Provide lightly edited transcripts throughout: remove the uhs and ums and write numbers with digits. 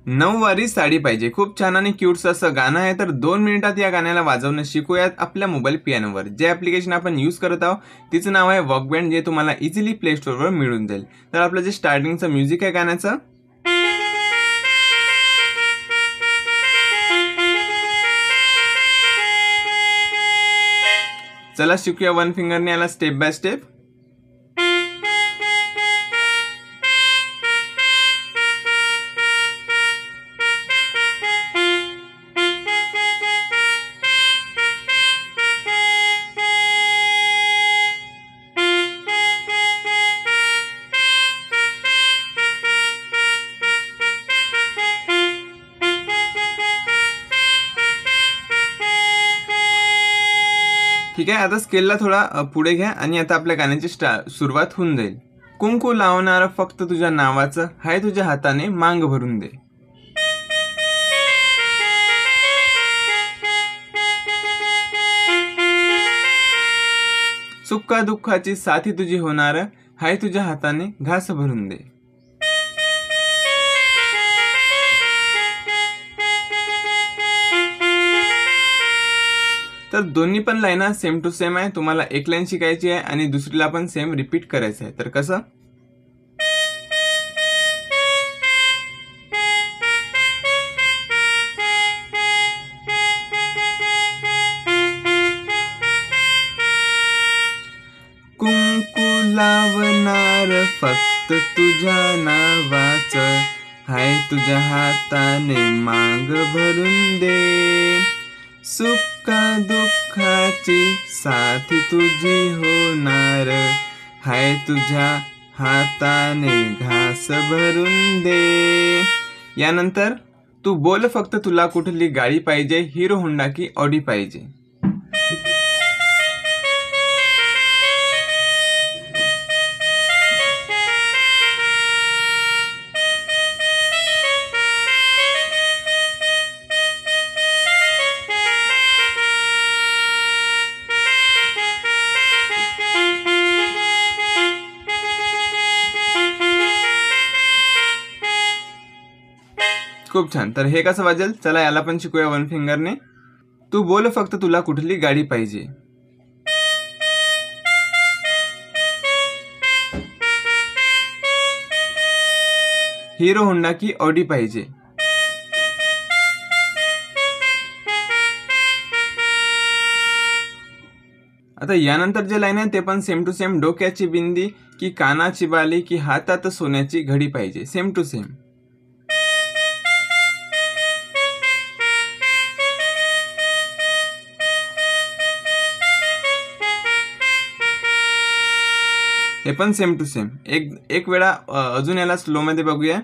नऊवारी साडी पाहिजे खूप छान आणि क्यूट असं गाणं आहे। तर 2 मिनिटात या गाण्याला वाजवणं शिकूयात आपल्या मोबाईल पियानोवर। जे ॲप्लिकेशन आपण यूज करत आहोत तिचं नाव आहे वॉकबँड, जे तुम्हाला इझिली प्ले स्टोअरवर मिळून जाईल। तर आपलं जे स्टार्टिंगचं म्युझिक आहे गाण्याचं, चला शिकूया वन फिंगरने याला स्टेप बाय स्टेप। ठीक आहे, आता स्केलला थोडा पुढे घ्या आणि आता आपल्या गाण्याची सुरुवात होऊन जाईल। कुंकू लावणार फक्त तुझ्या नावाचं, हाय तुझ्या हाताने मांग भरून दे। सुक्का दुःखाची साथी तुझी होणार, हाय तुझ्या हाताने घास भरून दे। तर दोन्ही पण लाईना सेम टू सेम आहे। तुम्हाला एक लाईन शिकायची आहे आणि दुसरीला पण सेम रिपीट करायचं आहे। तर कसं, कुंकू लावणार फक्त तुझ्या नावाचं, हाय तुझ्या हाताने मांग भरून दे। सुक्का दुःखाची साथी तुझी होणार, हाय तुझ्या हाताने घास भरून दे। यानंतर तू बोल फक्त तुला कुठली गाडी पाहिजे, हिरो होंडा की ऑडी पाहिजे। खूप छान। तर हे कसं वाजेल, चला याला पण शिकूया वन फिंगरने। तू बोल फक्त तुला कुठली गाडी पाहिजे। हिरो होंडा की ऑडी पाहिजे। आता यानंतर जे लाईन आहे ते पण सेम टू सेम। डोक्याची बिंदी की कानाची बाली की हातात सोन्याची घडी पाहिजे, सेम टू सेम। हे पण सेम टू सेम। एक वेळा अजून याला स्लो मध्ये बघूया।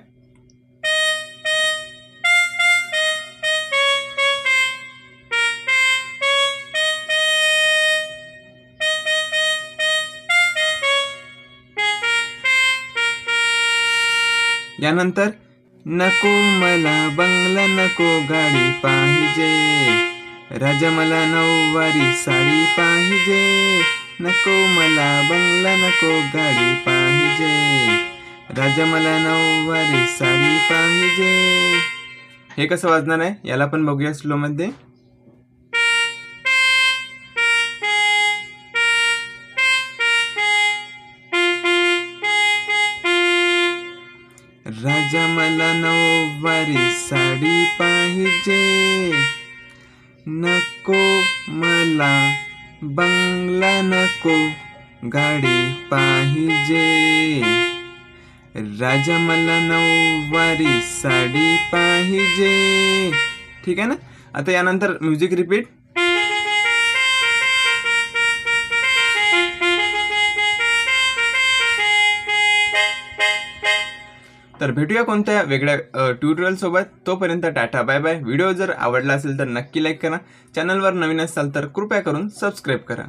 यानंतर नको मला बंगला नको गाडी पाहिजे, राजा मला नऊवारी साडी पाहिजे। नको मला बंगला नको गाडी पाहिजे, राजा मला नऊवारी साडी पाहिजे। हे कसं वाजणार आहे याला पण बघूया स्लो मध्ये। राजा मला नऊवारी साडी पाहिजे, नको मला बंगला नको गाडी पाहिजे, राजा मला नऊवारी साडी पाहिजे। ठीक आहे ना। आता यानंतर म्युझिक रिपीट। तर भेटूया कोणत्या वेगळ्या ट्युटोरियल सोबत। तोपर्यंत टाटा बाय बाय। व्हिडिओ जर आवडला असेल तर नक्की लाईक करा। चॅनलवर नवीन असाल तर कृपया करून सबस्क्राईब करा।